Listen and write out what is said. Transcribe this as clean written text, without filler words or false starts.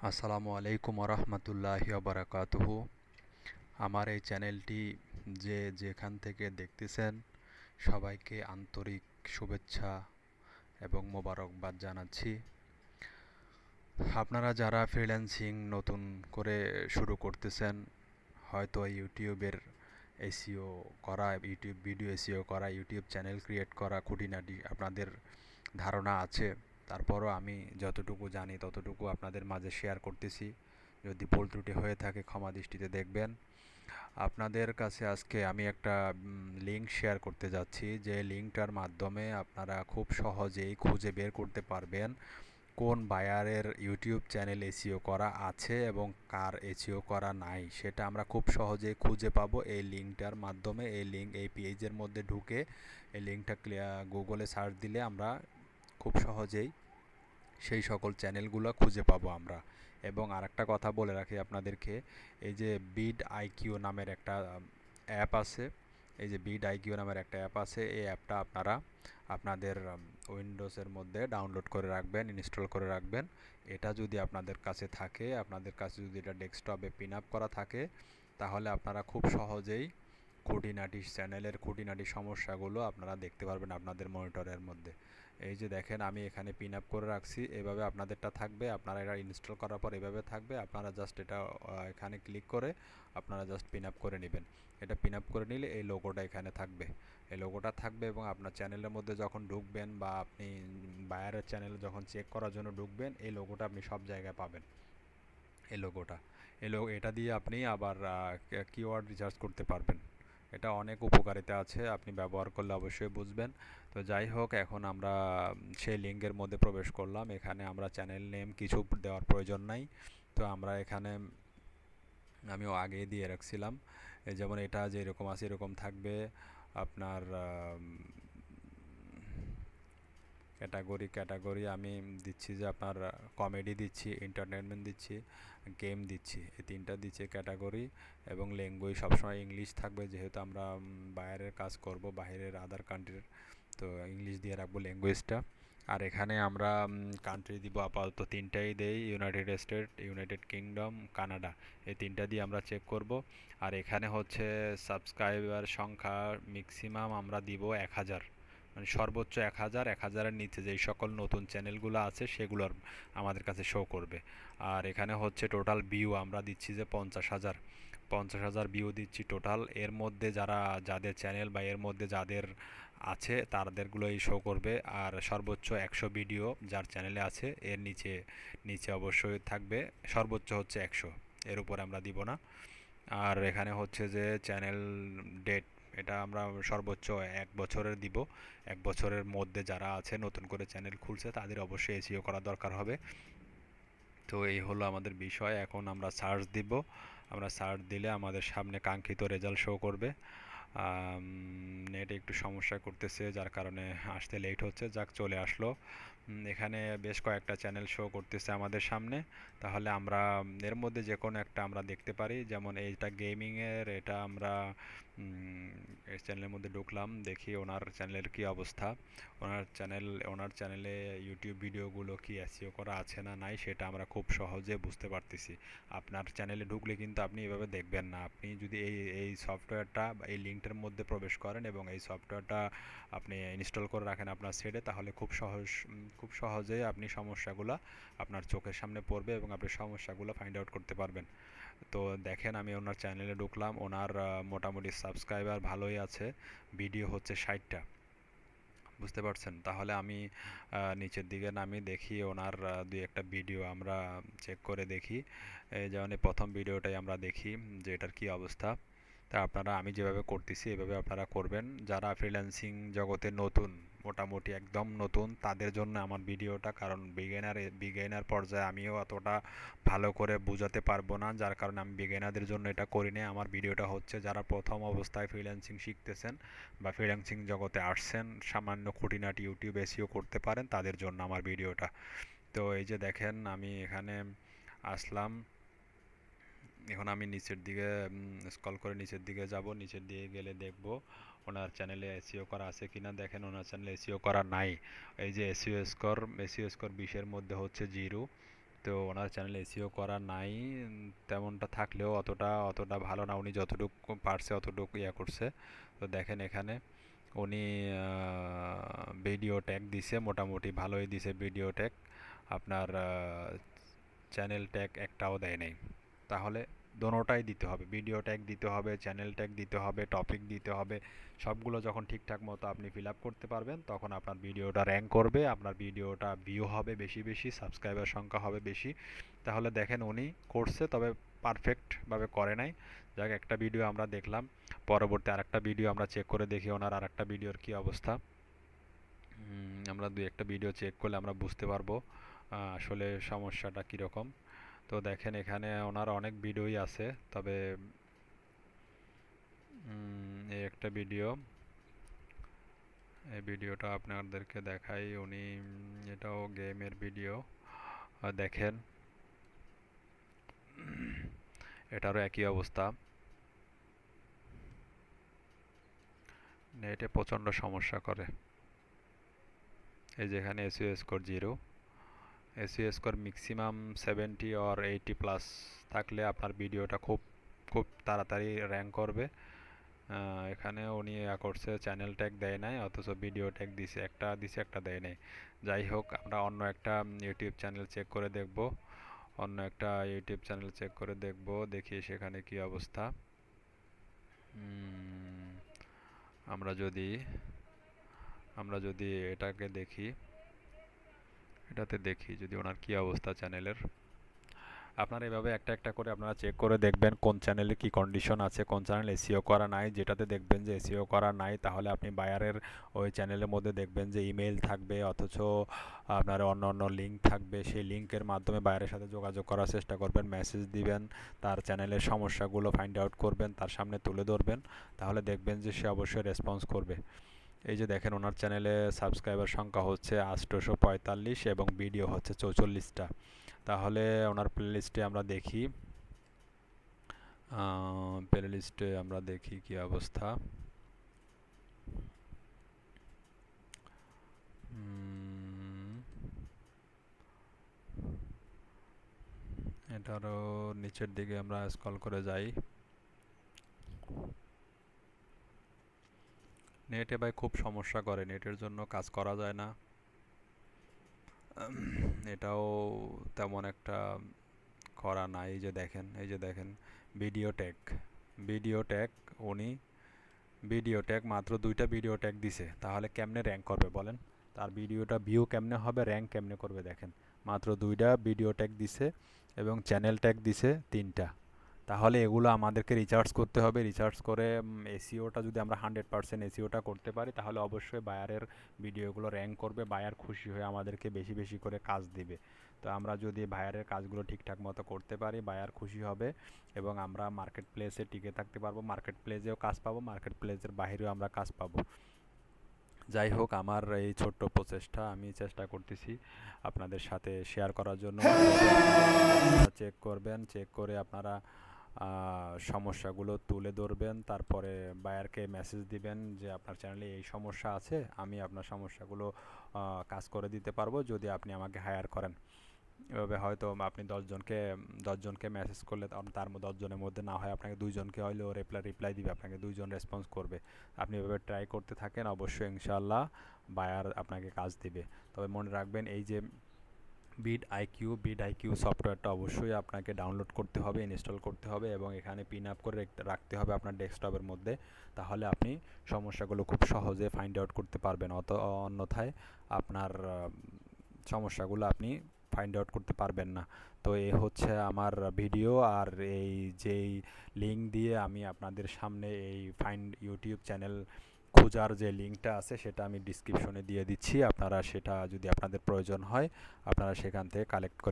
আসসালামু আলাইকুম রহমতুল্লাহি বারাকাতুহু। আমার এই চ্যানেলটি যেখান থেকে দেখতেছেন সবাইকে আন্তরিক শুভেচ্ছা এবং মোবারকবাদ জানাচ্ছি। আপনারা যারা ফ্রিল্যান্সিং নতুন করে শুরু করতেছেন, হয়তো ইউটিউবের এসইও করা, ইউটিউব ভিডিও এসইও করা, ইউটিউব চ্যানেল ক্রিয়েট করা খুঁটিনাটি আপনাদের ধারণা আছে। তারপরও আমি যতটুকু জানি ততটুকু আপনাদের মাঝে শেয়ার করতেছি। যদি ভুল ত্রুটি হয়ে থাকে ক্ষমা দৃষ্টিতে দেখবেন। আপনাদের কাছে আজকে আমি একটা লিঙ্ক শেয়ার করতে যাচ্ছি, যে লিঙ্কটার মাধ্যমে আপনারা খুব সহজেই খুঁজে বের করতে পারবেন কোন বায়ারের ইউটিউব চ্যানেল এসইও করা আছে এবং কার এসইও করা নাই। সেটা আমরা খুব সহজেই খুঁজে পাবো এই লিঙ্কটার মাধ্যমে। এই পেজের মধ্যে ঢুকে এই লিঙ্কটা গুগলে সার্চ দিলে আমরা খুব সহজেই সেই সকল চ্যানেলগুলো খুঁজে পাবো আমরা। এবং আরেকটা কথা বলে রাখি আপনাদেরকে, এই যে বিড আইকিউ নামের একটা অ্যাপ আছে, এই যে বিড আইকিউ নামের একটা অ্যাপ আছে, এই অ্যাপটা আপনারা আপনাদের উইন্ডোজের মধ্যে ডাউনলোড করে রাখবেন, ইনস্টল করে রাখবেন। এটা যদি আপনাদের কাছে থাকে, আপনাদের কাছে যদি এটা ডেস্কটপে পিন আপ করা থাকে, তাহলে আপনারা খুব সহজেই চ্যানেলের খুঁটিনাটি সমস্যাগুলো আপনারা দেখতে পারবেন আপনাদের মনিটরের মধ্যে। এই যে দেখেন, আমি এখানে পিন আপ করে রাখছি, এভাবে আপনাদেরটা থাকবে। আপনারা এটা ইনস্টল করার পর এভাবে থাকবে, আপনারা জাস্ট এটা এখানে ক্লিক করে আপনারা জাস্ট পিন আপ করে নেবেন। এটা পিন আপ করে নিলে এই লোগোটা এখানে থাকবে, এই লোগোটা থাকবে। এবং আপনার চ্যানেলের মধ্যে যখন ঢুকবেন বা আপনি বায়ারের চ্যানেল যখন চেক করার জন্য ঢুকবেন, এই লোগোটা আপনি সব জায়গায় পাবেন। এই লোগোটা এটা দিয়ে আপনি আবার কিওয়ার্ড রিসার্চ করতে পারবেন। এটা অনেক উপকারিতা আছে, আপনি ব্যবহার করলে অবশ্যই বুঝবেন। তো যাই হোক, এখন আমরা সেই লিঙ্কের মধ্যে প্রবেশ করলাম। এখানে আমরা চ্যানেল নেম কিছু দেওয়ার প্রয়োজন নাই। তো আমরা এখানে আমিও আগেই দিয়ে রাখছিলাম, যেমন এটা যেরকম আছে এরকম থাকবে। আপনার ক্যাটাগরি আমি দিচ্ছি যে আপনার কমেডি দিচ্ছি, এন্টারটেনমেন্ট দিচ্ছি, গেম দিচ্ছি, এই তিনটা দিচ্ছি ক্যাটাগরি। এবং ল্যাঙ্গুয়েজ সবসময় ইংলিশ থাকবে, যেহেতু আমরা বাইরের কাজ করব, বাইরের আদার কান্ট্রির, তো ইংলিশ দিয়ে রাখবো ল্যাঙ্গুয়েজটা। আর এখানে আমরা কান্ট্রি দিব, আপাতত তিনটাই দেই, United state, United kingdom, Canada, এই তিনটা দিয়ে আমরা চেক করব। আর এখানে হচ্ছে সাবস্ক্রাইবার সংখ্যা ম্যাক্সিমাম আমরা দিব 1000, মানে সর্বোচ্চ 1000, 1000-এর নিচে যেই সকল নতুন চ্যানেলগুলো আছে সেগুলোর আমাদের কাছে শো করবে। আর এখানে হচ্ছে টোটাল ভিউ আমরা দিচ্ছি যে 50,000, 50,000 ভিউ দিচ্ছি টোটাল। এর মধ্যে যাদের চ্যানেল বা এর মধ্যে যাদের আছে তাদেরগুলোই শো করবে। আর সর্বোচ্চ 100 ভিডিও যার চ্যানেলে আছে, এর নিচে নিচে অবশ্যই থাকবে সর্বোচ্চ হচ্ছে 100, এর উপরে আমরা দিব না। আর এখানে হচ্ছে যে চ্যানেল ডেট, এটা আমরা সর্বোচ্চ 1 বছরের দিব। 1 বছরের মধ্যে যারা আছে নতুন করে চ্যানেল খুলছে তাদের অবশ্যই এসইও করা দরকার হবে। তো এই হলো আমাদের বিষয়। এখন আমরা সার্চ দিব, আমরা সার্চ দিলে আমাদের সামনে কাঙ্ক্ষিত রেজাল্ট শো করবে। নেট একটু সমস্যা করতেছে, যার কারণে আসতে লেট হচ্ছে। যাক, চলে আসলো। এখানে বেশ কয়েকটা চ্যানেল শো করতেছে আমাদের সামনে। তাহলে আমরা এর মধ্যে যে কোনো একটা আমরা দেখতে পারি, যেমন এইটা গেমিংয়ের, এটা আমরা এই চ্যানেলের মধ্যে ঢুকলাম, দেখি ওনার চ্যানেলের কি অবস্থা। ওনার চ্যানেলে ইউটিউব ভিডিওগুলো কি এসইও করা আছে না নাই, সেটা আমরা খুব সহজে বুঝতে পারতেছি। আপনার চ্যানেলে ঢুকলে কিন্তু আপনি এভাবে দেখবেন না। আপনি যদি এই সফটওয়্যারটা বা এই লিঙ্কটার মধ্যে প্রবেশ করেন এবং এই সফটওয়্যারটা আপনি ইনস্টল করে রাখেন আপনার সেটে, তাহলে খুব সহজেই আপনি সমস্যাগুলো আপনার চোখের সামনে পড়বে এবং আপনি সমস্যাগুলো ফাইন্ড আউট করতে পারবেন। তো দেখেন, আমি ওনার চ্যানেলে ঢুকলাম, ওনার মোটামুটি সাবস্ক্রাইবার ভালোই আছে, ভিডিও হচ্ছে 60টা, বুঝতে পারছেন। তাহলে আমি নিচের দিকে নামি দেখি ওনার দুই একটা ভিডিও আমরা চেক করে দেখি। এই যেমন এই প্রথম ভিডিওটাই আমরা দেখি যে এটার কি অবস্থা। তা আপনারা, আমি যেভাবে করতেছি এভাবে আপনারা করবেন। যারা ফ্রিল্যান্সিং জগতে নতুন, মোটামুটি একদম নতুন, তাদের জন্য আমার ভিডিওটা, কারণ বিগিনার পর্যায়ে আমিও অতটা ভালো করে বোঝাতে পারবো না, যার কারণে আমি বিগিনারদের জন্য এটা করি না। আমার ভিডিওটা হচ্ছে যারা প্রথম অবস্থায় ফ্রিল্যান্সিং শিখতেছেন বা ফ্রিল্যান্সিং জগতে আসছেন, সামান্য খুঁটিনাটি ইউটিউব এসইও করতে পারেন, তাদের জন্য আমার ভিডিওটা। তো এই যে দেখেন, আমি এখানে আসলাম। এখন আমি নিচের দিকে স্ক্রল করে নিচের দিকে যাব, নিচের দিকে গেলে দেখব ওনার চ্যানেলে এসইও করা আছে কিনা। দেখেন, ওনার চ্যানেলে এসইও করা নাই। এই যে এসইও স্কোর 20-এর মধ্যে হচ্ছে 0। তো ওনার চ্যানেল এসইও করা নাই, তেমনটা থাকলেও অতটা ভালো না, উনি যতটুকু পারছে অতটুকু করছে। তো দেখেন এখানে উনি ভিডিও ট্যাগ দিছে, মোটামুটি ভালোই দিছে ভিডিও ট্যাগ। আপনার চ্যানেল ট্যাগ একটাও দেয় নাই। তাহলে দোনোটাই দিতে হবে, ভিডিও ট্যাগ দিতে হবে, চ্যানেল ট্যাগ দিতে হবে, টপিক দিতে হবে। সবগুলো যখন ঠিকঠাক মতো আপনি ফিল আপ করতে পারবেন, তখন আপনার ভিডিওটা র্যাঙ্ক করবে, আপনার ভিডিওটা ভিউ হবে বেশি বেশি, সাবস্ক্রাইবার সংখ্যা হবে বেশি। তাহলে দেখেন উনি করছে, তবে পারফেক্টভাবে করে নাই। যাক, একটা ভিডিও আমরা দেখলাম, পরবর্তী আরেকটা ভিডিও আমরা চেক করে দেখি ওনার আরেকটা ভিডিওর কী অবস্থা। আমরা দুই একটা ভিডিও চেক করলে আমরা বুঝতে পারবো আসলে সমস্যাটা কীরকম। তো দেখেন এখানে ওনার অনেক ভিডিওই আছে, তবে এই একটা ভিডিও, এই ভিডিওটা আপনাদেরকে দেখাই। উনি এটাও গেমের ভিডিও, দেখেন এটারও একই অবস্থা, নেটে প্রচণ্ড সমস্যা করে। এই যেখানে SEO score 0, SEO score maximum 70 or 80+ থাকলে আপনার ভিডিওটা খুব খুব তাড়াতাড়ি র্যাঙ্ক করবে। এখানে উনি করছে চ্যানেল ট্যাগ দেয় নাই, অথচ ভিডিও ট্যাগ দিছে, একটা দেয় নাই। যাই হোক, আমরা অন্য একটা ইউটিউব চ্যানেল চেক করে দেখব, দেখি সেখানে কি অবস্থা। আমরা যদি এটাতে দেখি যদি ওনার কি অবস্থা চ্যানেলের। আপনারা এভাবে একটা একটা করে আপনারা চেক করে দেখবেন কোন চ্যানেলে কি কন্ডিশন আছে, কোন চ্যানেল এসইও করা নাই। যেটাতে দেখবেন যে এসইও করা নাই, তাহলে আপনি বায়ারের ওই চ্যানেলের মধ্যে দেখবেন যে ইমেল থাকবে, অথচ আপনার অন্য লিঙ্ক থাকবে। সেই লিঙ্কের মাধ্যমে বায়ারের সাথে যোগাযোগ করার চেষ্টা করবেন, মেসেজ দিবেন, তার চ্যানেলের সমস্যাগুলো ফাইন্ড আউট করবেন, তার সামনে তুলে ধরবেন, তাহলে দেখবেন যে সে অবশ্যই রেসপন্স করবে। এই যে দেখেন ওনার চ্যানেলে সাবস্ক্রাইবার সংখ্যা হচ্ছে 845 এবং ভিডিও হচ্ছে 44টা। তাহলে ওনার প্লেলিস্টে আমরা দেখি কি অবস্থা। এটারও নিচের দিকে আমরা স্ক্রল করে যাই। নেটে ভাই খুব সমস্যা করে, নেটের জন্য কাজ করা যায় না। এটাও তেমন একটা করা নাই। এই যে দেখেন ভিডিও ট্যাগ উনি ভিডিও ট্যাগ মাত্র 2টা ভিডিও ট্যাগ দিছে, তাহলে কেমনে র্যাঙ্ক করবে বলেন? তার ভিডিওটা ভিউ কেমনে হবে, র্যাঙ্ক কেমনে করবে? দেখেন মাত্র 2টা ভিডিও ট্যাগ দিছে এবং চ্যানেল ট্যাগ দিছে 3টা। তাহলে এগুলো আমাদেরকে রিচার্জ করতে হবে, রিচার্জ করে এসইওটা যদি আমরা 100% এসইওটা করতে পারি, তাহলে অবশ্যই বায়ারের ভিডিওগুলো র্যাঙ্ক করবে, বায়ার খুশি হয়ে আমাদেরকে বেশি বেশি করে কাজ দিবে। তো আমরা যদি বায়ারের কাজগুলো ঠিকঠাক মতো করতে পারি, বায়ার খুশি হবে এবং আমরা মার্কেট প্লেসে টিকে থাকতে পারবো, মার্কেট প্লেসেও কাজ পাবো, মার্কেট প্লেসের বাইরেও আমরা কাজ পাবো। যাই হোক, আমার এই ছোট্ট প্রচেষ্টা আমি চেষ্টা করতেছি আপনাদের সাথে শেয়ার করার জন্য। চেক করবেন, চেক করে আপনারা সমস্যাগুলো তুলে ধরবেন, তারপরে বায়ারকে মেসেজ দিবেন যে আপনার চ্যানেলে এই সমস্যা আছে, আমি আপনার সমস্যাগুলো কাজ করে দিতে পারবো যদি আপনি আমাকে হায়ার করেন। এভাবে হয়তো আপনি 10জনকে মেসেজ করলে তার 10জনের মধ্যে না হয় আপনাকে 2জনকে হয়তো রিপ্লাই দিবে, আপনাকে 2জন রেসপন্স করবে। আপনি এভাবে ট্রাই করতে থাকেন, অবশ্যই ইনশাআল্লাহ বায়ার আপনাকে কাজ দিবে। তবে মনে রাখবেন, এই যে বিড আইকিউ সফটওয়্যারটা অবশ্যই আপনাকে ডাউনলোড করতে হবে, ইনস্টল করতে হবে এবং এখানে পিন আপ করে রাখতে হবে আপনার ডেস্কটপের মধ্যে। তাহলে আপনি সমস্যাগুলো খুব সহজে ফাইন্ড আউট করতে পারবেন, অন্যথায় আপনার সমস্যাগুলো আপনি ফাইন্ড আউট করতে পারবেন না। তো এই হচ্ছে আমার ভিডিও, আর এই যেই লিঙ্ক দিয়ে আমি আপনাদের সামনে এই ফাইন্ড ইউটিউব চ্যানেল খোঁজার যে লিঙ্কটা আছে সেটা আমি ডিসক্রিপশনে দিয়ে দিচ্ছি। আপনারা সেটা যদি আপনাদের প্রয়োজন হয়, আপনারা সেখান থেকে কালেক্ট করে